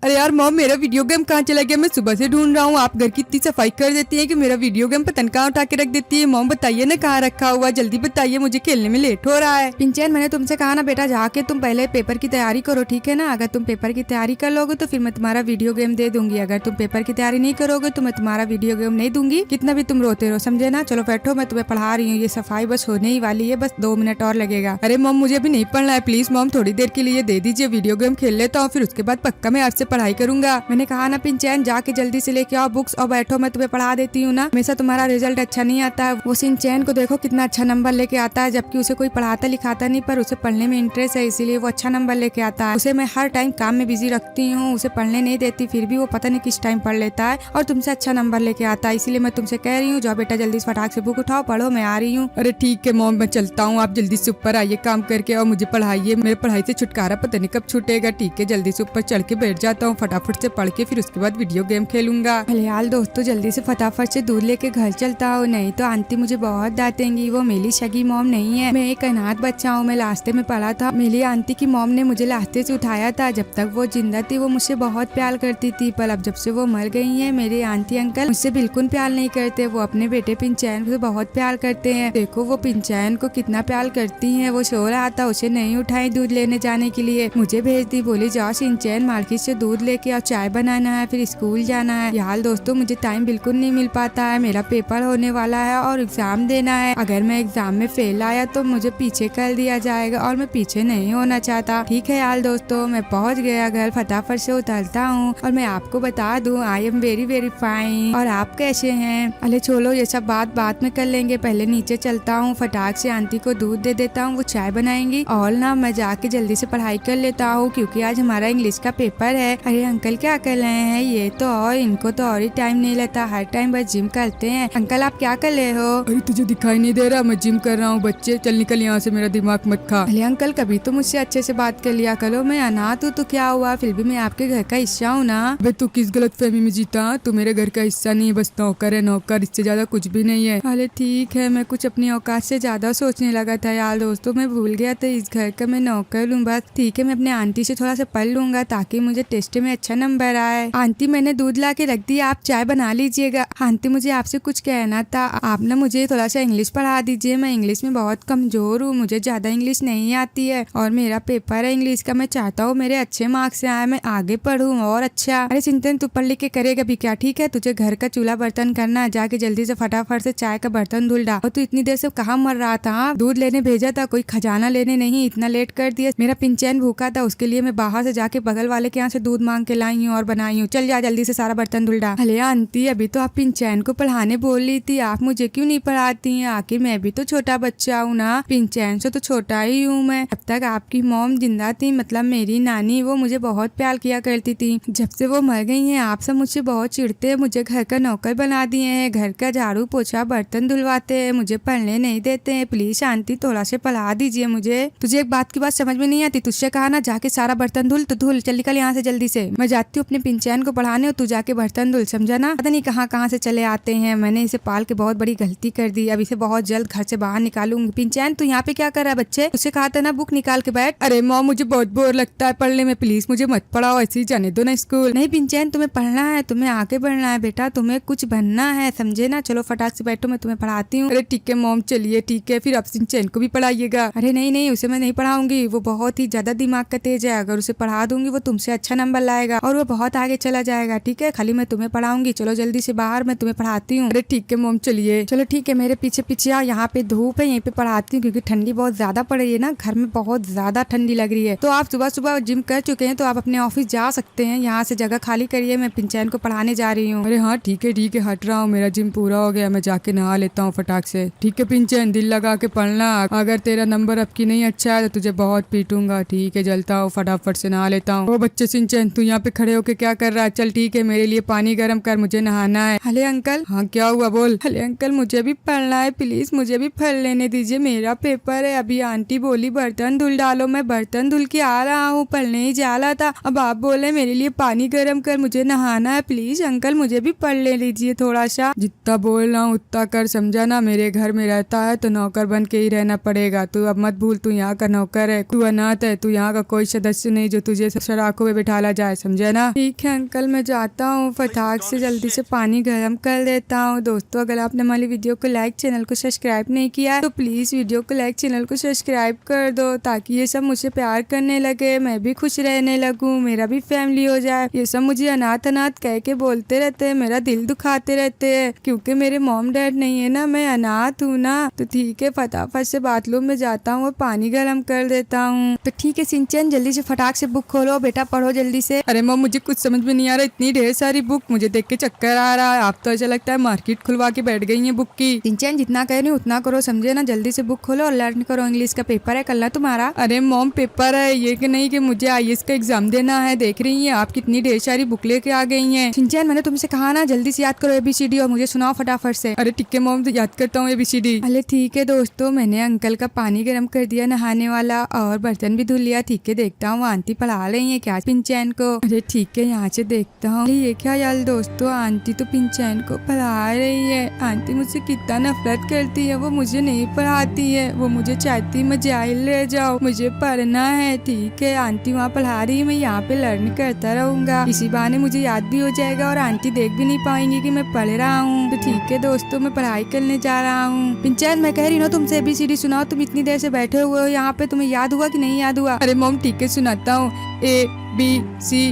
अरे यार मॉम, मेरा वीडियो गेम कहाँ चला गया? मैं सुबह से ढूंढ रहा हूँ। आप घर की इतनी सफाई कर देती है कि मेरा वीडियो गेम पता नहीं कहाँ उठा के रख देती है। मॉम बताइए ना कहाँ रखा हुआ, जल्दी बताइए, मुझे खेलने में लेट हो रहा है। पिंचैन, मैंने तुमसे कहा ना बेटा, जाके तुम पहले पेपर की तैयारी करो, ठीक है ना? अगर तुम पेपर की तैयारी कर लोगे तो फिर मैं तुम्हारा वीडियो गेम दे दूंगी। अगर तुम पेपर की तैयारी नहीं करोगे तो मैं तुम्हारा वीडियो गेम नहीं दूंगी, कितना भी तुम रोते रहो, समझे ना? चलो बैठो, मैं तुम्हें पढ़ा रही हूँ। ये सफाई बस होने ही वाली है, बस 2 मिनट और लगेगा। अरे मॉम, मुझे अभी नहीं पढ़ना है, प्लीज मॉम थोड़ी देर के लिए दे दीजिए, वीडियो गेम खेल लेता हूँ, फिर उसके बाद पक्का मैं आपसे पढ़ाई करूंगा। मैंने कहा ना पिंचैन, जाके जल्दी से लेके आओ बुक्स और बैठो, मैं तुम्हें पढ़ा देती हूँ ना। हमेशा तुम्हारा रिजल्ट अच्छा नहीं आता है। वो सिंचैन को देखो कितना अच्छा नंबर लेके आता है, जबकि उसे कोई पढ़ाता लिखाता नहीं, पर उसे पढ़ने में इंटरेस्ट है, इसीलिए वो अच्छा नंबर लेके आता है। उसे मैं हर टाइम काम में बिजी रखती हूँ, उसे पढ़ने नहीं देती, फिर भी वो पता नहीं किस टाइम पढ़ लेता है और तुमसे अच्छा नंबर लेके आता है। इसीलिए मैं तुमसे कह रही हूँ, जाओ बेटा जल्दी से फटाक से बुक उठाओ, पढ़ो, मैं आ रही हूँ। अरे ठीक है मॉम, मैं चलता हूँ, आप जल्दी से ऊपर आइए काम करके और मुझे पढ़ाइए। मेरे पढ़ाई से छुटकारा पता नहीं कब छूटेगा। ठीक है, जल्दी से ऊपर चढ़ के बैठ जाता हूँ, फटाफट से पढ़ के फिर उसके बाद वीडियो गेम खेलूंगा। फिलहाल दोस्तों, जल्दी से फटाफट से दूध लेके घर चलता हूँ, नहीं तो आंटी मुझे बहुत डांटेंगी। वो मेरी सगी मॉम नहीं है, मैं एक अनाथ बच्चा हूँ। मैं रास्ते में पढ़ा था, मेरी आंटी की मॉम ने मुझे रास्ते से उठाया था। जब तक वो जिंदा थी वो मुझसे बहुत प्यार करती थी, पर अब जब से वो मर गई है, मेरे आंटी अंकल मुझसे बिल्कुल प्यार नहीं करते। वो अपने बेटे पिंचैन से बहुत प्यार करते हैं। देखो वो पिंचैन को कितना प्यार करती है। वो सो रहा था, उसे नहीं उठाई दूध लेने जाने के लिए, मुझे भेज दी, बोली जाओ सिंचैन मार्केट से दूध लेके और चाय बनाना है, फिर स्कूल जाना है। यार दोस्तों, मुझे टाइम बिल्कुल नहीं मिल पाता है, मेरा पेपर होने वाला है और एग्जाम देना है। अगर मैं एग्जाम में फेल आया तो मुझे पीछे कर दिया जाएगा और मैं पीछे नहीं होना चाहता। ठीक है यार दोस्तों, मैं पहुंच गया घर, फटाफट से उतरता हूँ और मैं आपको बता दूं, I am very very fine. और आप कैसे हैं? अरे छोड़ो, ये सब बात बाद में कर लेंगे, पहले नीचे चलता हूँ, फटाक से आंटी को दूध दे देता हूँ, वो चाय बनाएंगी और ना मैं जाके जल्दी से पढ़ाई कर लेता हूँ, क्योंकि आज हमारा इंग्लिश का पेपर है। अरे अंकल क्या कर रहे हैं? ये तो और इनको तो और ही टाइम नहीं लगता, हर टाइम बस जिम करते हैं। अंकल आप क्या कर रहे हो? अरे तुझे दिखाई नहीं दे रहा, मैं जिम कर रहा हूँ। बच्चे चल निकल यहाँ से, मेरा दिमाग मत खा। अरे अंकल, कभी तो मुझसे अच्छे से बात कर लिया करो, मैं अनाथ हूँ तो क्या हुआ, फिर भी मैं आपके घर का हिस्सा हूँ ना। वे तू किस गलत फहमी में जीता? तू मेरे घर का हिस्सा नहीं है, बस नौकर है, नौकर, इससे ज्यादा कुछ भी नहीं है। अरे ठीक है, मैं कुछ अपनी औकात से ज्यादा सोचने लगा था यार दोस्तों, मैं भूल गया था इस घर का मैं नौकर हूँ। बस ठीक है, मैं अपने आंटी से थोड़ा सा पढ़ लूंगा ताकि मुझे टेस्ट में अच्छा नंबर आए। आंटी मैंने दूध ला के रख दिया, आप चाय बना लीजिएगा। आंटी मुझे आपसे कुछ कहना था, आप ना मुझे थोड़ा सा इंग्लिश पढ़ा दीजिए, मैं इंग्लिश में बहुत कमजोर हूँ, मुझे ज्यादा इंग्लिश नहीं आती है और मेरा पेपर है इंग्लिश का, मैं चाहता हूँ मेरे अच्छे मार्क्स आए, मैं आगे पढ़ूँ और अच्छा। अरे चिंतन, तू पढ़ लिख के करेगा भी क्या? ठीक है, तुझे घर का चूल्हा बर्तन करना है, जाके जल्दी से फटाफट से चाय का बर्तन धुल डाल। और तू इतनी देर से कहाँ मर रहा था? दूध लेने भेजा था, कोई खजाना लेने नहीं, इतना लेट कर दिया। मेरा पिंचैन भूखा था, उसके लिए मैं बाहर से जाके बगल वाले के यहाँ से दूध मांग के लाई हूँ और बनाई हूँ। चल जा जल्दी से सारा बर्तन धुल डाल। अरे आंटी, अभी तो आप पिंचैन को पढ़ाने बोल रही थी, आप मुझे क्यों नहीं पढ़ाती हैं? आखिर मैं भी तो छोटा बच्चा हूँ ना, पिंचैन से तो छोटा ही हूँ मैं। अब तक आपकी मॉम जिंदा थी, मतलब मेरी नानी, वो मुझे बहुत प्यार किया करती थी। जब से वो मर गई हैं, आप सब मुझसे बहुत चिढ़ते हैं, मुझे घर का नौकर बना दिए हैं, घर का झाड़ू पोछा बर्तन धुलवाते हैं, मुझे पढ़ने नहीं देते हैं। प्लीज आंटी थोड़ा से पढ़ा दीजिए मुझे। तुझे एक बात की बात समझ में नहीं आती? तुझसे कहा ना जाके सारा बर्तन धुल, तो धुल, चल निकल यहाँ से जल्दी से। मैं जाती हूँ अपने पिंचैन को पढ़ाने और तू जाके बर्तन धुल, समझा ना? पता नहीं कहाँ से चले आते हैं। मैंने इसे पाल के बहुत बड़ी गलती कर दी, अब इसे बहुत जल्द घर से बाहर निकालूंगी। पिंचैन तू यहाँ पे क्या कर रहा है बच्चे? उससे कहा था ना बुक निकाल के बैठ। अरे मॉम, मुझे बहुत बोर लगता है पढ़ने में, प्लीज मुझे मत पढ़ाओ, ऐसे ही जाने दो ना स्कूल। नहीं पिंचैन, तुम्हें पढ़ना है, तुम्हें आगे बढ़ना है बेटा, तुम्हें कुछ बनना है, समझे ना? चलो फटाक से बैठो, मैं तुम्हें पढ़ाती हूँ। अरे ठीक है मॉम, चलिए ठीक है, फिर आप सिंचैन को भी पढ़ाइएगा। अरे नहीं नहीं, उसे मैं नहीं पढ़ाऊंगी, वो बहुत ही ज्यादा दिमाग का तेज है, अगर उसे पढ़ा दूंगी वो तुमसे अच्छा नंबर लाएगा और वो बहुत आगे चला जाएगा। ठीक है, खाली मैं तुम्हें पढ़ाऊंगी, चलो जल्दी से बाहर, मैं तुम्हें पढ़ाती हूँ। अरे ठीक है मॉम, चलिए। चलो ठीक है, मेरे पीछे पीछे आओ, यहाँ पे धूप है, यहीं पे पढ़ाती हूँ, क्योंकि ठंडी बहुत ज्यादा पड़ रही है ना, घर में बहुत ज्यादा ठंडी लग रही है। तो आप सुबह सुबह जिम कर चुके हैं तो आप अपने ऑफिस जा सकते हैं, यहाँ से जगह खाली करिए, मैं पिंचैन को पढ़ाने जा रही हूँ। अरे हाँ ठीक है, हट रहा हूँ, मेरा जिम पूरा हो गया, मैं जाके नहा लेता हूँ फटाक से। ठीक है पिंचैन, दिल लगा के पढ़ना, अगर तेरा नंबर अब की नहीं अच्छा है तो तुझे बहुत पीटूंगा। ठीक है, जलता हूँ, फटाफट से नहा लेता हूँ। ओ बच्चे सिंचैन, तू यहाँ पे खड़े होके क्या कर रहा है? चल ठीक है, मेरे लिए पानी गर्म कर, मुझे नहाना है। हले अंकल। हाँ क्या हुआ, बोल। हले अंकल, मुझे भी पढ़ना है, प्लीज मुझे भी पढ़ लेने दीजिए, मेरा पेपर है। अभी आंटी बोली बर्तन धुल डालो, मैं बर्तन धुल के आ रहा हूँ, पढ़ने ही जा रहा था, अब आप बोले मेरे लिए पानी गर्म कर, मुझे नहाना है। प्लीज अंकल, मुझे भी पढ़ ले लीजिए थोड़ा सा। जितना बोल रहा हूँ उतना कर, समझा ना? मेरे घर में रहता है तो नौकर बन के ही रहना पड़ेगा। तू अब मत भूल, तू यहाँ का नौकर है, तू अनाथ है, तू यहाँ का कोई सदस्य नहीं जो तुझे सराखों में बिठाला जाए, समझे ना। ठीक है अंकल, मैं जाता हूँ, फटाक से जल्दी से पानी गर्म कर देता हूँ। दोस्तों अगर आपने हमारी वीडियो को लाइक, चैनल को सब्सक्राइब नहीं किया है तो प्लीज वीडियो को लाइक, चैनल को सब्सक्राइब कर दो ताकि ये सब मुझे प्यार करने लगे, मैं भी खुश रहने लगूं, मेरा भी फैमिली हो जाए। ये सब मुझे अनाथ अनाथ कह के बोलते रहते हैं, मेरा दिल दुखाते रहते हैं क्योंकि मेरे मॉम डैड नहीं है ना, मैं अनाथ हूँ ना। तो ठीक है, फटाफट से बाथरूम में जाता हूँ और पानी गर्म कर देता हूँ। तो ठीक है सिंचन, जल्दी से फटाक से बुक खोलो बेटा, पढ़ो जल्दी से। अरे मॉम मुझे कुछ समझ में नहीं आ रहा, इतनी ढेर सारी बुक, मुझे देख के चक्कर आ रहा है। आप तो ऐसा लगता है मार्केट खुलवा के बैठ गई है बुक की। सिंचन जितना कह रही हूँ उतना करो, समझे ना। जल्दी से बुक खोलो और लर्न करो, इंग्लिश का पेपर है कल ना तुम्हारा। अरे मॉम पेपर है ये कि नहीं कि मुझे IAS का एग्जाम देना है। देख रही है आप कितनी ढेर सारी बुक लेके आ गई हैं। सिंचन मैंने तुमसे कहा ना जल्दी से याद करो ABCD और मुझे सुनाओ फटाफट से। अरे ठीक है मॉम, याद करता हूँ ABCD। अरे ठीक है दोस्तों, मैंने अंकल का पानी गर्म कर दिया नहाने वाला और बर्तन भी धुल लिया। ठीक है, देखता हूँ आंटी पढ़ा रही है क्या पिंचैन को। अरे ठीक है, यहाँ से देखता हूँ। ये क्या यार दोस्तों, आंटी तो पिंचैन को पढ़ा रही है। आंटी मुझसे कितना नफरत करती है, वो मुझे नहीं पढ़ाती है, वो मुझे चाहती मैं जाहिल रह जाऊँ, मुझे पढ़ना है। ठीक है, आंटी वहाँ पढ़ा रही है, मैं यहाँ पे लर्न करता रहूंगा, इसी बहाने मुझे याद भी हो जाएगा और आंटी देख भी नहीं पाएंगी कि मैं पढ़ रहा हूँ। तो ठीक है दोस्तों, मैं पढ़ाई करने जा रहा हूँ। पिंचैन मैं कह रही हूँ तुमसे ABCD सुनाओ, तुम इतनी देर से बैठे हुए हो यहाँ पे, तुम्हें याद हुआ कि नहीं याद हुआ? अरे मॉम ठीक है सुनाता हूँ, ABCDEFGHI।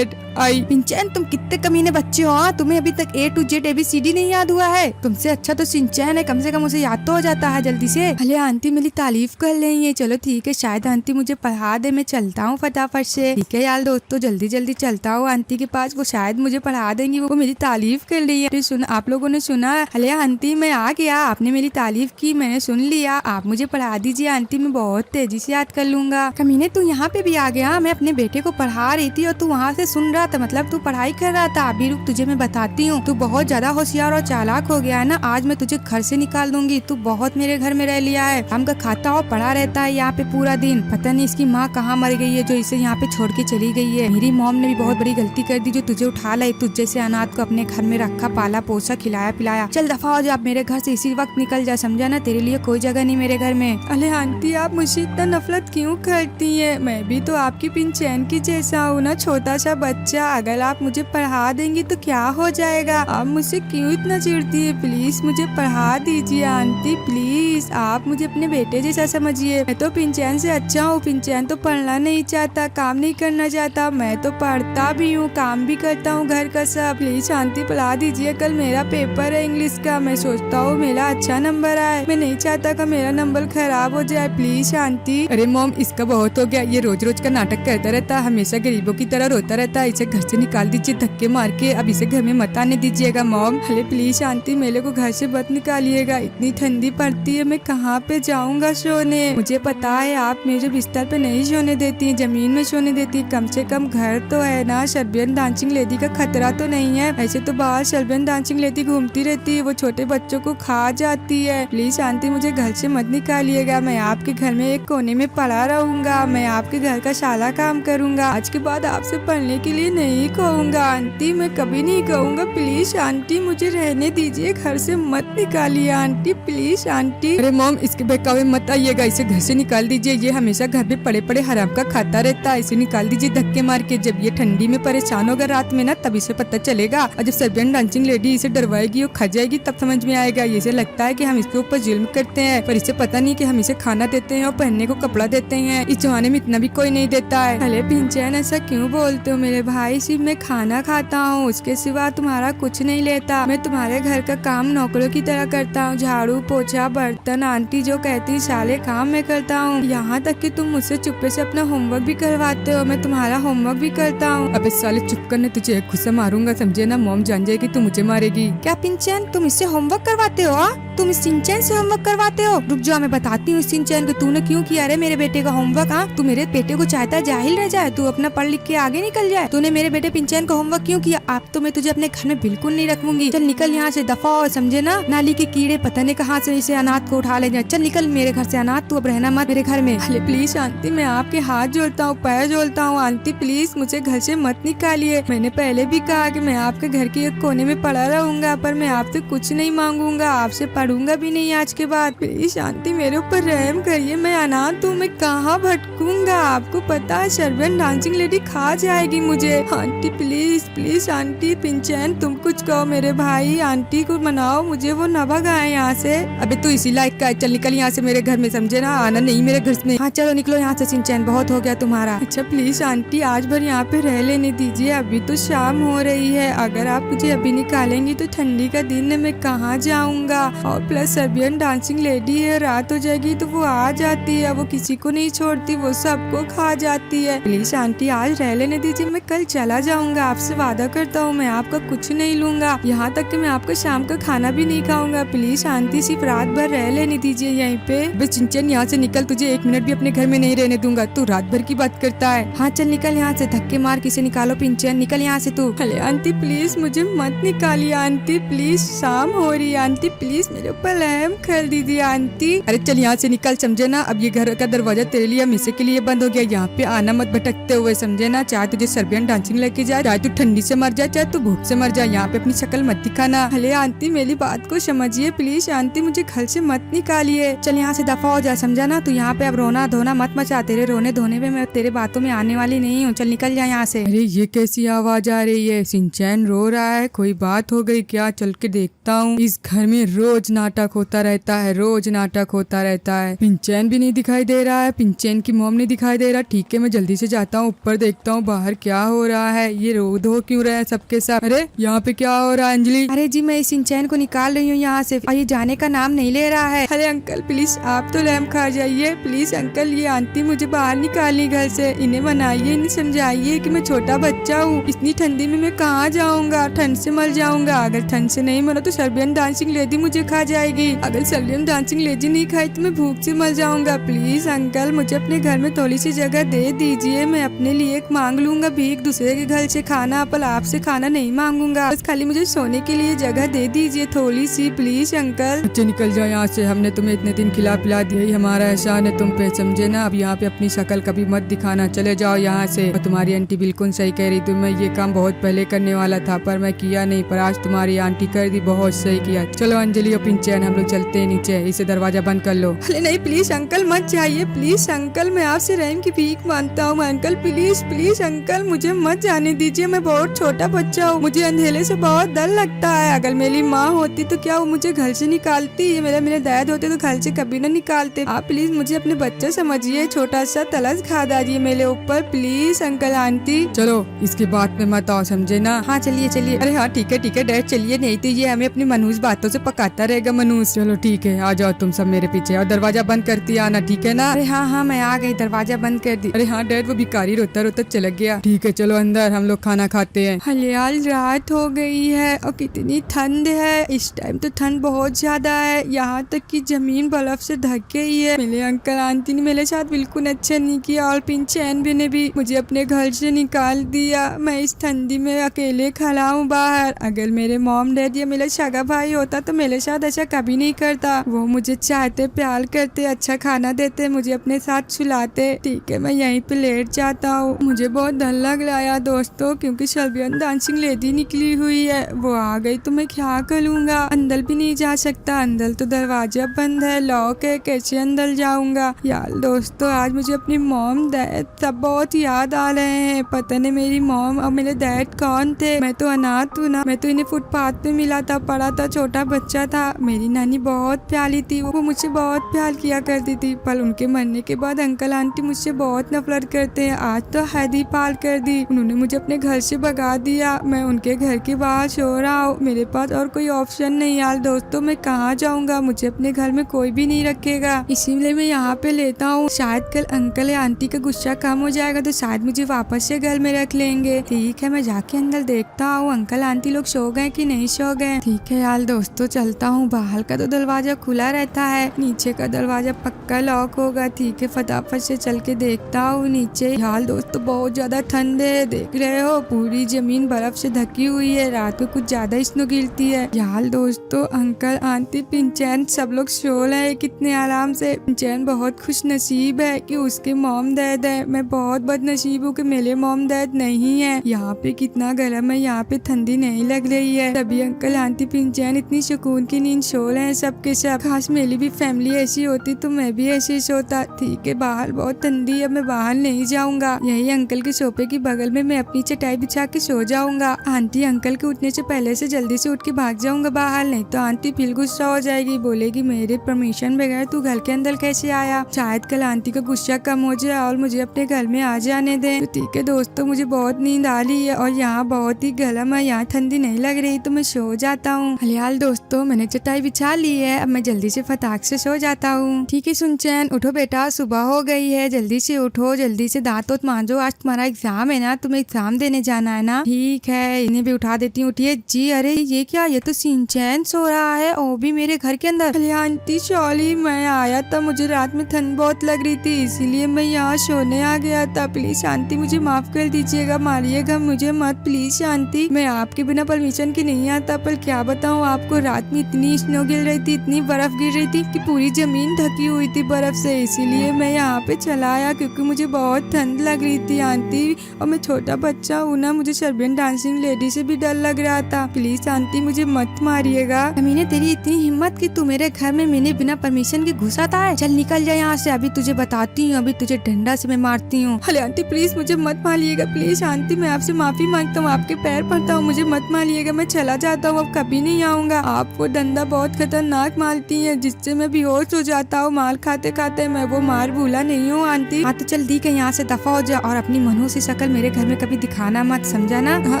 पिंचैन तुम कितने कमीने बच्चे हो, तुम्हें अभी तक A to Z ABCD नहीं याद हुआ है? तुमसे अच्छा तो सिंचैन है, कम से कम उसे याद तो हो जाता है जल्दी से। अरे आंटी मेरी तारीफ कर रही है, चलो ठीक है, शायद आंटी मुझे पढ़ा दे, मैं चलता हूँ फटाफट से। ठीक है यार दोस्तों, जल्दी जल्दी चलता हूँ आंटी के पास, वो शायद मुझे पढ़ा देंगी, वो मेरी तारीफ कर रही है। सुन, आप लोगों ने सुना? अरे आंटी मैं आ गया, आपने मेरी तारीफ की, मैंने सुन लिया, आप मुझे पढ़ा दीजिए आंटी, मैं बहुत तेजी से याद कर लूंगा। कमीने तू यहाँ पे भी आ गया, मैं अपने बेटे को पढ़ा रही थी और तू वहाँ से सुन रहा था, मतलब तू पढ़ाई कर रहा था। अभी रुक, तुझे मैं बताती हूँ, तू बहुत ज्यादा होशियार और चालाक हो गया है ना, आज मैं तुझे घर से निकाल दूंगी। तू बहुत मेरे घर में रह लिया है, हम का खाता और पड़ा रहता है यहाँ पे पूरा दिन, पता नहीं इसकी माँ कहाँ मर गई है जो इसे यहाँ पे छोड़ के चली गई है। मेरी मॉम ने भी बहुत बड़ी गलती कर दी जो तुझे उठा लाई, तुझ जैसे अनाथ को अपने घर में रखा, पाला पोसा, खिलाया पिलाया। चल दफा हो जा, आप मेरे घर से इसी वक्त निकल जा, समझा ना, तेरे लिए कोई जगह नहीं मेरे घर में। अरे आंटी आप मुझे इतना नफरत क्यों करती है? मैं भी तो आपकी पिंचैन की जैसा हूँ ना, छोटा सा बच्चा। अगर आप मुझे पढ़ा देंगी तो क्या हो जाएगा? आप मुझसे क्यों इतना चिढ़ती है? प्लीज मुझे पढ़ा दीजिए आंटी, प्लीज आप मुझे अपने बेटे जैसा समझिए। मैं तो पिंचैन से अच्छा हूँ, पिंचैन तो पढ़ना नहीं चाहता, काम नहीं करना चाहता, मैं तो पढ़ता भी हूँ, काम भी करता हूँ घर का सब। प्लीज आंटी पढ़ा दीजिए, कल मेरा पेपर है इंग्लिश का, मैं सोचता हूँ मेरा अच्छा नंबर आए, मैं नहीं चाहता कि मेरा नंबर खराब हो जाए, प्लीज आंटी। अरे मॉम इसका बहुत हो गया, ये रोज रोज का नाटक करता रहता है, हमेशा गरीबों की तरह रोता रहता है, इसे घर से निकाल दीजिए धक्के मार के, अब इसे घर में मत आने दीजिएगा मॉम। अरे प्लीज आंटी मेरे को घर से मत निकालिएगा, इतनी ठंडी पड़ती है, मैं कहाँ पे जाऊंगा सोने? मुझे पता है आप मुझे बिस्तर पे नहीं सोने देती है, जमीन में सोने देती है, कम से कम घर तो है ना, सर्बियन डांसिंग लेडी का खतरा तो नहीं है। ऐसे तो बाहर सर्बियन डांसिंग लेडी घूमती रहती है, वो छोटे बच्चों को खा जाती है। प्लीज आंटी मुझे घर से मत निकालिएगा, मैं आपके घर में एक कोने में पड़ा रहूंगा, मैं आपके घर का सारा काम करूंगा, आज के बाद आपसे पढ़ने के लिए नहीं कहूँगा आंटी, मैं कभी नहीं कहूँगा। प्लीज आंटी मुझे रहने दीजिए, घर से मत निकालिए आंटी, प्लीज आंटी। अरे मॉम इसके बहकावे मत आइएगा, इसे घर से निकाल दीजिए, ये हमेशा घर पे पड़े पड़े हराम का खाता रहता है, इसे निकाल दीजिए धक्के मार के। जब ये ठंडी में परेशान होगा रात में ना, तब इसे पता चलेगा, और जब सर्बियन डांसिंग लेडी इसे डरवाएगी और खा जाएगी तब समझ में आएगा। इसे लगता है कि हम इसके ऊपर जुल्म करते हैं, पर इसे पता नहीं कि हम इसे खाना देते हैं और पहनने को कपड़ा देते हैं, इस जमाने में इतना भी कोई नहीं देता है। अरे पिंचैन ऐसा क्यों बोलते हो मेरे भाई, सिर्फ मैं खाना खाता हूँ, उसके सिवा तुम्हारा कुछ नहीं लेता, मैं तुम्हारे घर का काम नौकरों की तरह करता हूँ, झाड़ू पोछा बर्तन, आंटी जो कहती सारे काम मैं करता हूँ, यहाँ तक कि तुम मुझसे चुप्पे से अपना होमवर्क भी करवाते हो, मैं तुम्हारा होमवर्क भी करता हूँ। अब इस साले चुप करने तुझे एक गुस्सा मारूंगा, समझे ना, मॉम जान जाएगी तू मुझे मारेगी। क्या पिंचैन तुम इससे होमवर्क करवाते हो? तुम इस सिंचैन से होमवर्क करवाते हो? रुक जाओ मैं बताती हूँ इस सिंचैन को तूने क्यों किया रे मेरे बेटे का होमवर्क। हाँ तू मेरे बेटे को चाहता है जाहिल रह जाए, तू अपना पढ़ लिख के आगे निकल जाए, तूने मेरे बेटे पिंचैन को होमवर्क क्यों किया? आप तो मैं तुझे अपने घर में बिल्कुल नहीं रखूंगी। चल निकल यहाँ से, दफा हो, समझे ना? नाली के कीड़े पता नहीं कहाँ से इसे अनाथ को उठा ले जाए। चल निकल मेरे घर से अनाथ, तू अब रहना मत मेरे घर में। अरे प्लीज आंटी, मैं आपके हाथ जोड़ता हूँ, पैर जोड़ता हूँ आंटी, प्लीज मुझे घर से मत निकालिए। मैंने पहले भी कहा कि मैं आपके घर के एक कोने में पड़ा रहूंगा, पर मैं आपसे कुछ नहीं मांगूंगा, आपसे पढ़ूंगा भी नहीं आज के बाद। प्लीज आंटी मेरे ऊपर रहम करिए, मैं अनाथ हूँ, मैं कहाँ भटकूंगा? आपको पता है सर्बियन डांसिंग लेडी खा जाएगी मुझे। आंटी प्लीज प्लीज आंटी, पिंचैन तुम कुछ कहो, मेरे भाई आंटी को मनाओ, मुझे वो न भगाए यहाँ से। अबे तू इसी लायक का है, चल निकल यहाँ से मेरे घर में, समझे ना? आना नहीं मेरे घर में। हाँ चलो निकलो यहाँ से, सिंचैन बहुत हो गया तुम्हारा। अच्छा प्लीज आंटी आज भर यहाँ पे रह लेने दीजिए, अभी तो शाम हो रही है, अगर आप मुझे अभी निकालेंगी तो ठंडी का दिन है, मैं कहाँ जाऊँगा? और प्लस सर्बियन डांसिंग लेडी है, रात हो जाएगी तो वो आ जाती है, वो किसी को नहीं छोड़ती, वो सबको खा जाती है। प्लीज आंटी आज रह लेने दीजिए, मैं कल चला जाऊंगा, आपसे वादा करता हूँ मैं आपका कुछ नहीं लूंगा, यहाँ तक कि मैं आपका शाम का खाना भी नहीं खाऊंगा। प्लीज आंटी सिर्फ रात भर रह लेने दीजिए यहीं पे। बस चिंचन यहाँ से निकल, तुझे 1 मिनट भी अपने घर में नहीं रहने दूंगा, तू रात भर की बात करता है। हाँ चल निकल यहाँ से, धक्के मार किसे निकालो, पिंचन निकल यहाँ से तू। अरे आंटी प्लीज मुझे मत निकालिए आंटी, प्लीज शाम हो रही है आंटी, प्लीज मेरे ऊपर रहम कर दीजिए आंटी। अरे चल यहाँ से निकल, समझे ना? अब ये घर का दरवाजा तेरे लिए हमेशा के लिए बंद हो गया, यहाँ पे आना मत भटकते हुए, समझे ना? चाहे तुझे सर्बियन डांसिंग लेके जाए, चाहे तू ठंडी से मर जाए, चाहे तू भूख से मर जाए, यहाँ पे अपनी शक्ल मत दिखाना। अरे आंटी मेरी बात को समझिए प्लीज आंटी, मुझे घर से मत निकालिए। चल यहाँ से दफा हो जा, समझा ना? तू यहाँ पे अब रोना धोना मत मचा, तेरे रोने धोने में मैं तेरे बातों में आने वाली नहीं हूँ, चल निकल जा यहाँ से। अरे ये कैसी आवाज आ रही है? सिंचैन रो रहा है, कोई बात हो गई क्या? चल के देखता हूँ। इस घर में रोज नाटक होता रहता है, रोज नाटक होता रहता है। पिंचैन भी नहीं दिखाई दे रहा है, पिंचैन की मॉम नहीं दिखाई दे रहा। ठीक है मैं जल्दी से जाता हूँ ऊपर, देखता हूँ बाहर क्या हो रहा है, ये रो धो क्यों रहे हैं सबके सब? अरे यहाँ पे क्या हो रहा है अंजलि? अरे जी मैं इस सिंचैन को निकाल रही हूँ यहाँ से, और ये जाने का नाम नहीं ले रहा है। अरे अंकल प्लीज आप तो रहम खा जाइए, प्लीज अंकल, ये आंटी मुझे बाहर निकाली घर से, इन्हें मनाइए, इन्हें समझाइए कि मैं छोटा बच्चा हूँ, इतनी ठंडी में मैं कहाँ जाऊँगा, ठंड से मर जाऊँगा। अगर ठंड से नहीं मरा तो सर्बियन डांसिंग लेडी मुझे खा जाएगी, अगर सर्बियन डांसिंग लेडी नहीं खाई तो मैं भूख से मर जाऊँगा। प्लीज अंकल मुझे अपने घर में थोड़ी सी जगह दे दीजिए, मैं अपने लिए एक मांग लूंगा भीख दूसरे के घर से खाना, पर आपसे खाना नहीं मांगूंगा, बस खाली मुझे सोने के लिए जगह दे दीजिए थोड़ी सी, प्लीज अंकल। बच्चे निकल जाओ यहाँ से, हमने तुम्हें इतने दिन खिला पिला दिया, ही हमारा एहसान है तुम पे, समझे ना? अब यहाँ पे अपनी शक्ल कभी मत दिखाना, चले जाओ यहाँ से। और तुम्हारी आंटी बिल्कुल सही कह रही थी, मैं ये काम बहुत पहले करने वाला था पर मैं किया नहीं, पर आज तुम्हारी आंटी कर दी, बहुत सही किया। चलो अंजलि और पिंचैन हम लोग चलते हैं नीचे, इसे दरवाजा बंद कर लो। अरे नहीं प्लीज अंकल मत जाइए, प्लीज अंकल मैं आपसे रहम की भीख मांगता हूँ अंकल, प्लीज प्लीज अंकल मुझे मत जाने दीजिए, मैं बहुत छोटा बच्चा हूँ, मुझे अंधेरे से बहुत डर लगता है। अगर मेरी माँ होती तो क्या वो मुझे घर से निकालती? मेरे दर्द होते तो घर से कभी न निकालते। आप प्लीज मुझे अपने बच्चे समझिए, छोटा सा तलस खा दीजिए मेरे ऊपर, प्लीज अंकल आंटी। चलो इसकी बात में मत आओ, समझे ना? हाँ चलिए चलिए। अरे हाँ ठीक है डैड चलिए, नहीं तो ये हमें अपनी मनूस बातों से पकाता रहेगा मनूस। चलो ठीक है आ जाओ तुम सब मेरे पीछे, और दरवाजा बंद करती आना, ठीक है ना? अरे हाँ मैं आ गई, दरवाजा बंद कर दी। अरे हाँ डैड वो भिखारी रोता रोता चला गया। ठीक है चलो अंदर, हम लोग खाना खाते हैं। हलियाल रात हो गई है और कितनी ठंड है, इस टाइम तो ठंड बहुत ज्यादा है, यहाँ तक कि जमीन बर्फ से ढक गई है। मेरे अंकल आंटी ने मेरे साथ बिल्कुल अच्छा नहीं किया, और पिंचैन भी ने भी मुझे अपने घर से निकाल दिया। मैं इस ठंडी में अकेले खड़ा हूँ बाहर। अगर मेरे मॉम डैड या मेरा सगा भाई होता तो मेरे साथ ऐसा कभी नहीं करता, वो मुझे चाहते, प्यार करते, अच्छा खाना देते, मुझे अपने साथ सुलाते। ठीक है मैं यहीं पे लेट जाता हूँ। मुझे बहुत डर लग रहा है दोस्तों, क्योंकि सर्बियन डांसिंग लेडी निकली हुई है, वो आ गई तो मैं क्या करूँगा? अंदर भी नहीं जा सकता, अंदर तो दरवाजा बंद है, लॉक है, कैसे अंदर जाऊंगा? यार दोस्तों आज मुझे अपनी मॉम डैड सब बहुत याद आ रहे हैं। पता नहीं मेरी मॉम और मेरे डैड कौन थे, मैं तो अनाथ हूँ ना, मैं तो इन्हें फुटपाथ पे मिला था, पड़ा था, छोटा बच्चा था। मेरी नानी बहुत प्यारी थी, वो मुझसे बहुत प्यार किया करती थी, पर उनके मरने के बाद अंकल आंटी मुझसे बहुत नफरत करते हैं। आज तो हद ही पार कर दी, उन्होंने मुझे अपने घर से भगा दिया, मैं उनके घर के बाहर सो रहा हूँ, मेरे पास और कोई ऑप्शन नहीं। यार दोस्तों मैं कहाँ जाऊँगा? मुझे अपने घर में कोई भी नहीं रखेगा, इसीलिए मैं यहाँ पे लेता हूँ। शायद कल अंकल या आंटी का गुस्सा कम हो जाएगा तो शायद मुझे वापस से घर में रख लेंगे। ठीक है मैं जाके अंदर देखता हूँ अंकल आंटी लोग सो गए कि नहीं सो गए। ठीक है यार दोस्तों चलता हूँ, बाहर का तो दरवाजा खुला रहता है, नीचे का दरवाजा पक्का लॉक होगा। ठीक है फटाफट से चल के देखता हूँ नीचे। यार दोस्तों बहुत ज्यादा ठंड है, से, देख रहे हो पूरी जमीन बर्फ से ढकी हुई है, रात को कुछ ज्यादा स्नो गिरती है। यार दोस्तों, अंकल आंटी पिंचैन सब लोग सो रहे हैं कितने आराम से। पिंचैन बहुत खुश नसीब है कि उसके मॉम डैड है। मैं बहुत बदनसीब हूँ कि मेरे मॉम डैड नहीं है। यहाँ पे कितना गर्म है, यहाँ पे ठंडी नहीं लग रही है। तभी अंकल आंटी पिंचैन इतनी सुकून की नींद सो रहे हैं सबके सब। खास मेरी भी फैमिली ऐसी होती तो मैं भी ऐसे सोता। ठीक है, बाहर बहुत ठंडी है, मैं बाहर नहीं जाऊंगा। यही अंकल के सोफे के बगल में मैं अपनी चटाई बिछा के सो जाऊंगा। आंटी अंकल के उठने से पहले से जल्दी से उठ के भाग जाऊंगा बाहर, नहीं तो आंटी फिर गुस्सा हो जाएगी, बोलेगी मेरे परमिशन बगैर तू घर के अंदर कैसे आया। शायद कल आंटी का गुस्सा कम हो जाए और मुझे अपने घर में आ जाने दे। तो ठीक है दोस्तों, मुझे बहुत नींद आ रही है और यहाँ बहुत ही गर्म है, यहाँ ठंडी नहीं लग रही तो मैं सो जाता हूँ। फिलहाल दोस्तों, मैंने चटाई बिछा ली है, अब मैं जल्दी से फटाक से सो जाता हूँ। ठीक है सुनचैन, उठो बेटा, सुबह हो गई है, जल्दी से उठो, जल्दी से दांत वोत मांजो, आज तुम्हारा एग्जाम है ना, तुम्हें एग्जाम देने जाना है ना। ठीक है, इन्हें भी उठा देती हूँ। उठिए जी। अरे ये क्या, ये तो सिंचैन सो रहा है, वो भी मेरे घर के अंदर। अरे आंटी सॉरी, मैं आया था, मुझे रात में ठंड बहुत लग रही थी इसीलिए मैं यहाँ सोने आ गया था। प्लीज आंटी मुझे माफ कर दीजिएगा, मारिएगा मुझे मत प्लीज आंटी। मैं आपके बिना परमिशन के नहीं आता, पर क्या बताऊँ आपको, रात में इतनी स्नो गिर रही थी, इतनी बर्फ गिर रही थी कि पूरी जमीन ढकी हुई थी बर्फ से, इसीलिए मैं यहाँ पे चला आया क्योंकि मुझे बहुत ठंड लग रही थी आंटी। और मैं छोटा बच्चा हूँ ना, मुझे सर्बियन डांसिंग लेडी से भी डर लग रहा था। प्लीज आंटी मुझे मत मारिएगा। मैंने तेरी इतनी हिम्मत कि तू मेरे घर में मैंने बिना परमिशन के घुसा था। चल निकल जाए यहाँ से, अभी तुझे बताती हूँ, अभी तुझे डंडा से मैं मारती हूँ। अरे आंटी प्लीज मुझे मत मारिएगा, प्लीज आंटी मैं आपसे माफी मांगता हूँ, आपके पैर पड़ता हूँ, मुझे मत मारिएगा, मैं चला जाता हूँ, अब कभी नहीं आऊंगा। आप वो डंडा बहुत खतरनाक मारती है जिससे मैं बेहोश हो जाता हूँ मार खाते खाते, मैं वो मार भूला नहीं हूँ आंटी। हाँ तो चल ठीक है, यहाँ से दफा हो जा और अपनी मनहूसी शक्ल मेरे घर में कभी दिखाना मत, समझा ना। हाँ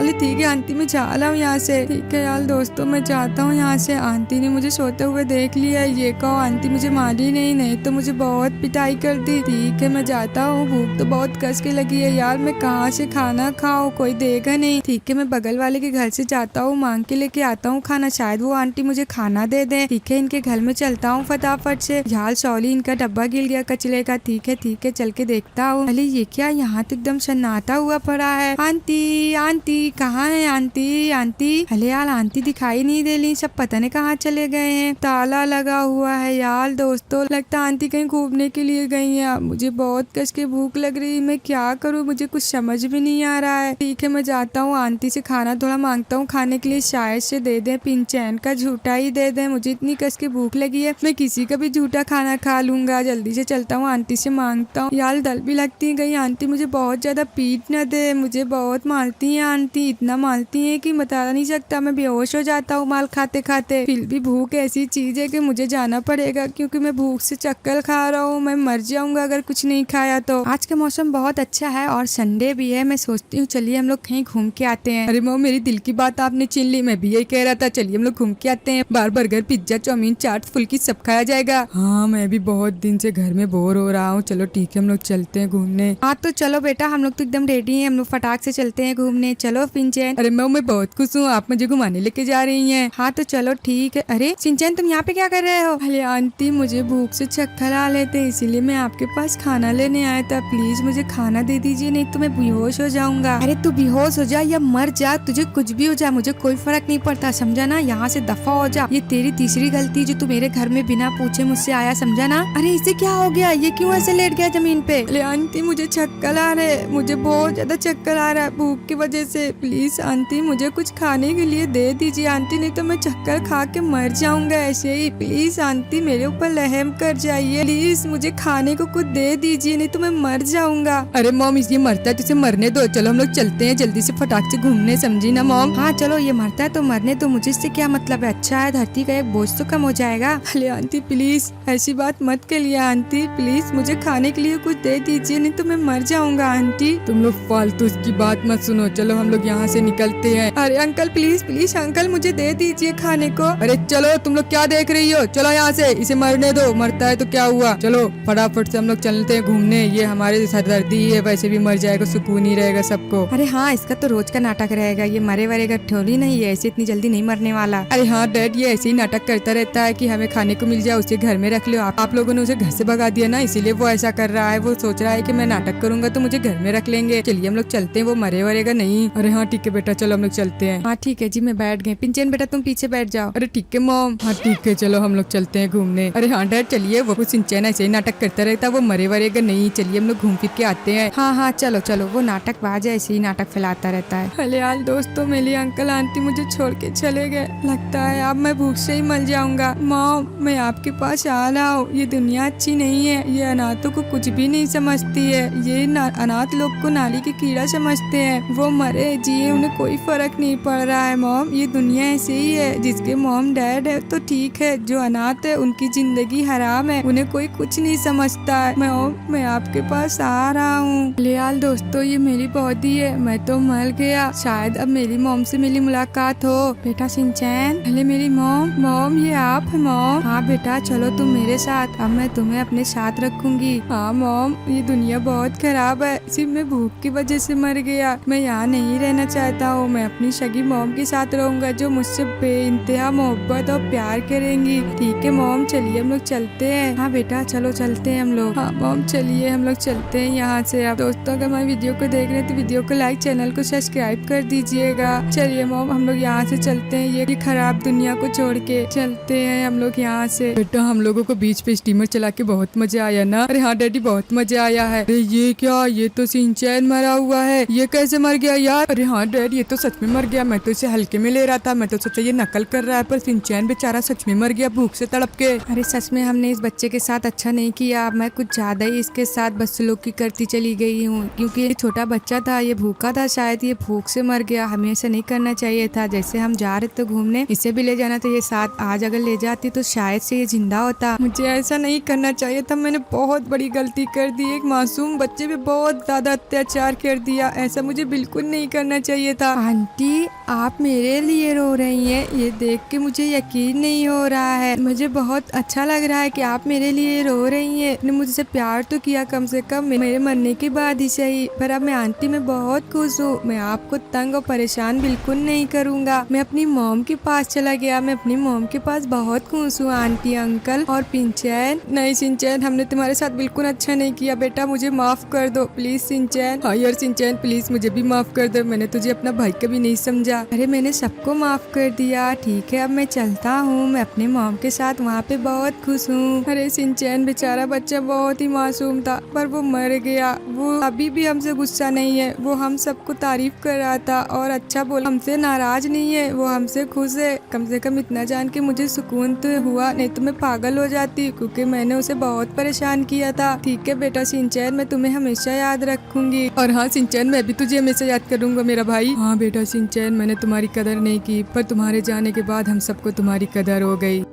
ठीक है आंटी, मैं जा रहा हूँ यहाँ से। ठीक है यार दोस्तों, मैं जाता हूँ यहाँ से। आंटी ने मुझे सोते हुए देख लिया, ये कहो आंटी मुझे मारी नहीं तो मुझे बहुत पिटाई कर दी। ठीक है मैं जाता हूँ, भूख तो बहुत कस के लगी है यार, मैं कहाँ से खाना खाऊं, कोई देगा नहीं। ठीक है, मैं बगल वाले के घर से जाता हूँ, मांग के लेके आता हूँ खाना, शायद वो आंटी मुझे खाना दे दे। ठीक है, इनके घर में चलता हूँ फटाफट से। यार सॉरी, इनका डब्बा गिर गया कचरे का। ठीक है चल के देखता हूँ। अरे ये क्या, यहाँ तो एकदम सन्नाटा हुआ पड़ा है। आंटी आंटी कहाँ है आंटी आंटी? अरे यार आंटी दिखाई नहीं दे रही, सब पता नहीं कहाँ चले गए हैं, ताला लगा हुआ है। यार दोस्तों, लगता आंटी कहीं घूमने के लिए गई है। मुझे बहुत कस के भूख लग रही है, मैं क्या करूँ, मुझे कुछ समझ भी नहीं आ रहा है। ठीक है मैं जाता हूँ, आंटी से खाना थोड़ा मांगता हूँ खाने के लिए, शायद से दे दे, पिंचैन का झूठा ही दे दे। मुझे इतनी कस के भूख लगी है, मैं किसी का भी झूठा खाना खा लूंगा। जल्दी से चलता हूँ, आंटी से मांगता हूँ। यार डर भी लगती है कहीं आंटी मुझे बहुत ज्यादा पीट न दे, मुझे बहुत मारती है आंटी, इतना मारती है कि बता नहीं सकता, मैं बेहोश हो जाता हूँ माल खाते खाते। फिर भी भूख ऐसी चीज है कि मुझे जाना पड़ेगा क्योंकि मैं भूख से चक्कर खा रहा हूँ, मैं मर जाऊंगा अगर कुछ नहीं खाया तो। आज का मौसम बहुत अच्छा है और संडे भी है, मैं सोचती हूँ चलिए हम लोग कहीं घूम के आते हैं। अरे मम्मी, मेरी दिल की बात आपने छीन ली, मैं भी यही कह रहा था, चलिए हम लोग घूम के आते हैं, बार बर्गर पिज्जा चाउमीन चाट फुल्की सब खाया जाएगा। हाँ मैं भी बहुत दिन से घर में बोर हो रहा हूँ, चलो ठीक है हम लोग चलते हैं घूमने। हाँ तो चलो बेटा, हम लोग तो एकदम रेडी हैं, हम लोग फटाक से चलते हैं घूमने, चलो पिंचैन। अरे मैं बहुत खुश हूँ, आप मुझे घुमाने लेके जा रही हैं। हाँ तो चलो ठीक है। अरे सिंचैन, तुम यहाँ पे क्या कर रहे हो? अरे आंटी मुझे भूख से चक्कर आ लेते, इसीलिए मैं आपके पास खाना लेने आया था, प्लीज मुझे खाना दे दीजिए, नहीं तो मैं बेहोश हो जाऊंगा। अरे तू बेहोश हो जा या मर जा, तुझे कुछ भी हो जा, मुझे कोई फर्क नहीं पड़ता, समझा ना। यहाँ से दफा हो जा, ये तेरी तीसरी गलती जो तू मेरे घर में बिना पूछे मुझसे आया, समझा ना। अरे इसे क्या हो गया, ये क्यों ऐसे लेट गया जमीन पे? अरे आंटी मुझे चक्कर आ रहे, मुझे बहुत ज्यादा चक्कर आ रहा है भूख की वजह से, प्लीज आंटी मुझे कुछ खाने के लिए दे दीजिए आंटी, नहीं तो मैं चक्कर खा के मर जाऊंगा ऐसे ही। प्लीज आंटी मेरे ऊपर रहम कर जाइए, प्लीज मुझे खाने को कुछ दे दीजिए, नहीं तो मैं मर जाऊंगा। अरे मॉम, ये मरता है तो इसे मरने दो, चलो हम लोग चलते हैं जल्दी से फटाक से घूमने, समझी ना मॉम। हाँ चलो, ये मरता है तो मरने दो, मुझे इससे क्या मतलब है, अच्छा है धरती का एक बोझ तो कम हो जाएगा। अरे आंटी प्लीज ऐसी बात मत करिए आंटी, प्लीज मुझे खाने के लिए कुछ दे दीजिए, नहीं तो मैं मर जाऊंगा आंटी। तुम लोग फालतू इसकी बात मत सुनो, चलो हम लोग यहाँ से निकलते हैं। अरे अंकल प्लीज प्लीज अंकल मुझे दे दीजिए खाने को। अरे चलो, तुम लोग क्या देख रही हो, चलो यहाँ से, इसे मरने दो, मरता है तो क्या हुआ, चलो फटाफट से हम लोग चलते हैं घूमने, ये हमारे सरदर्दी है, वैसे भी मर जाएगा, सुकून ही रहेगा सबको। अरे हाँ, इसका तो रोज का नाटक रहेगा, ये मरे वरेगा ठोली नहीं है, ऐसे इतनी जल्दी नहीं मरने वाला। अरे हाँ डैड, ये ऐसे ही नाटक करता रहता है कि हमें खाने को मिल जाए, उसे घर में रख लो। आप लोगों ने उसे घर से भगा दिया ना, इसीलिए वो ऐसा कर रहा है, वो सोच रहा है कि मैं नाटक करूंगा तो मुझे घर में रख लेंगे। चलिए चलिए हम लोग चलते हैं, वो मरे वरेगा नहीं। अरे हाँ ठीक है बेटा, चलो हम लोग चलते हैं। हाँ ठीक है जी, मैं बैठ गई। पिंचन बेटा तुम पीछे बैठ जाओ। अरे ठीक है मॉम। हाँ ठीक है, चलो हम लोग चलते हैं घूमने। अरे हाँ डैड चलिए, वो कुछ सिंचन ऐसे ही नाटक करता रहता, वो मरे वरेगा नहीं, चलिए हम लोग घूम फिर के आते हैं। हाँ हाँ चलो चलो, वो नाटक बाज ऐसे ही नाटक फैलाता रहता है। फिलहाल दोस्तों, मेरे अंकल आंटी मुझे छोड़ के चले गए, लगता है अब मैं भूख से ही मर जाऊंगा। मॉम मैं आपके पास आ रहा हूँ, ये दुनिया अच्छी नहीं है, ये अनाथों को कुछ भी नहीं समझती है, ये अनाथ लोग को नाली के कीड़ा समझते हैं, वो मरे जिए उन्हें कोई फर्क नहीं पड़ रहा है। मॉम ये दुनिया ऐसे ही है, जिसके मॉम डैड है तो ठीक है, जो अनाथ है उनकी जिंदगी हराम है, उन्हें कोई कुछ नहीं समझता है। मैं आपके पास आ रहा हूँ। फिलहाल दोस्तों, ये मेरी बॉडी है, मैं तो मर गया, शायद अब मेरी मॉम से मेरी मुलाकात हो। बेटा सिंचैन, पहले मेरी मॉम। मॉम ये आप है मॉम? हाँ बेटा चलो तुम मेरे साथ, अब मैं तुम्हें अपने साथ रखूंगी। हाँ मॉम, ये दुनिया बहुत खराब है, सिर्फ मैं भूख की वजह से मर गया, मैं यहाँ नहीं रहना चाहता हूँ, मैं अपनी सगी मॉम के साथ रहूंगा, जो मुझसे बेइंतहा मोहब्बत और प्यार करेंगी। ठीक है मॉम, चलिए हम लोग चलते हैं। हाँ बेटा चलो चलते हैं हम लोग। हाँ मॉम चलिए हम लोग चलते हैं यहाँ से। अब दोस्तों, अगर हमारी वीडियो को देख रहे हैं तो वीडियो को लाइक, चैनल को सब्सक्राइब कर दीजिएगा। चलिए मॉम हम लोग यहाँ से चलते हैं, ये खराब दुनिया को छोड़ के चलते हैं हम लोग यहाँ से। बेटा हम लोगों को बीच पे स्टीमर चला के बहुत मजा आया ना? अरे हाँ डैडी बहुत मजा आया है। अरे ये क्या, ये तो सिंचैन मरा हुआ है, ये कैसे मर गया यार? अरे हाँ डैड, ये तो सच में मर गया, मैं तो इसे हल्के में ले रहा था, मैं तो सोचा ये नकल कर रहा है, पर सिंचैन बेचारा सच में मर गया भूख से तड़प के। अरे सच में हमने इस बच्चे के साथ अच्छा नहीं किया, मैं कुछ ज्यादा ही इसके साथ बदसलूकी करती चली गई हूँ, क्योंकि ये छोटा बच्चा था, ये भूखा था, शायद ये भूख से मर गया, हमें ऐसा नहीं करना चाहिए था। जैसे हम जा रहे थे घूमने, इसे भी ले जाना चाहिए साथ, आज अगर ले जाती तो शायद से ये जिंदा होता। मुझे ऐसा नहीं करना चाहिए था, मैंने बहुत बड़ी गलती कर दी, एक मासूम बच्चे पे बहुत ज्यादा अत्याचार कर दिया, ऐसा मुझे बिल्कुल नहीं करना चाहिए था। आंटी आप मेरे लिए रो रही हैं, ये देख के मुझे यकीन नहीं हो रहा है, मुझे बहुत अच्छा लग रहा है कि आप मेरे लिए रो रही हैं, आपने मुझसे प्यार तो किया कम से कम मेरे मरने के बाद ही सही, पर अब मैं आंटी मैं बहुत खुश हूँ, मैं आपको तंग और परेशान बिल्कुल नहीं करूँगा। मैं अपनी मॉम के पास चला गया, मैं अपनी मॉम के पास बहुत खुश हूँ। आंटी अंकल और पिंचैन, नहीं सिंचैन हमने तुम्हारे साथ बिल्कुल अच्छा नहीं किया बेटा, मुझे माफ कर दो प्लीज सिंचैन। हाँ यार सिंचैन प्लीज मुझे भी माफ कर दो, मैंने तुझे अपना भाई कभी नहीं समझा। अरे मैंने सबको माफ कर दिया, ठीक है अब मैं चलता हूँ, मैं अपने मॉम के साथ वहाँ पे बहुत खुश हूँ। अरे सिंचैन बेचारा बच्चा बहुत ही मासूम था, पर वो मर गया, वो अभी भी हमसे गुस्सा नहीं है, वो हम सबको तारीफ कर रहा था और अच्छा बोला, हमसे नाराज नहीं है, वो हमसे खुश है। कम से कम इतना जान के मुझे सुकून तो हुआ, नहीं तो मैं पागल हो जाती, क्योंकि मैंने उसे बहुत परेशान किया था। ठीक है बेटा सिंचैन, मैं तुम्हें हमेशा याद रखूंगी। और हाँ सिंचैन, मैं भी तुझे हमेशा याद करूंगा मेरा भाई। हाँ बेटा सिंचैन, मैंने तुम्हारी कदर नहीं की, पर तुम्हारे जाने के बाद हम सबको तुम्हारी कदर हो गई।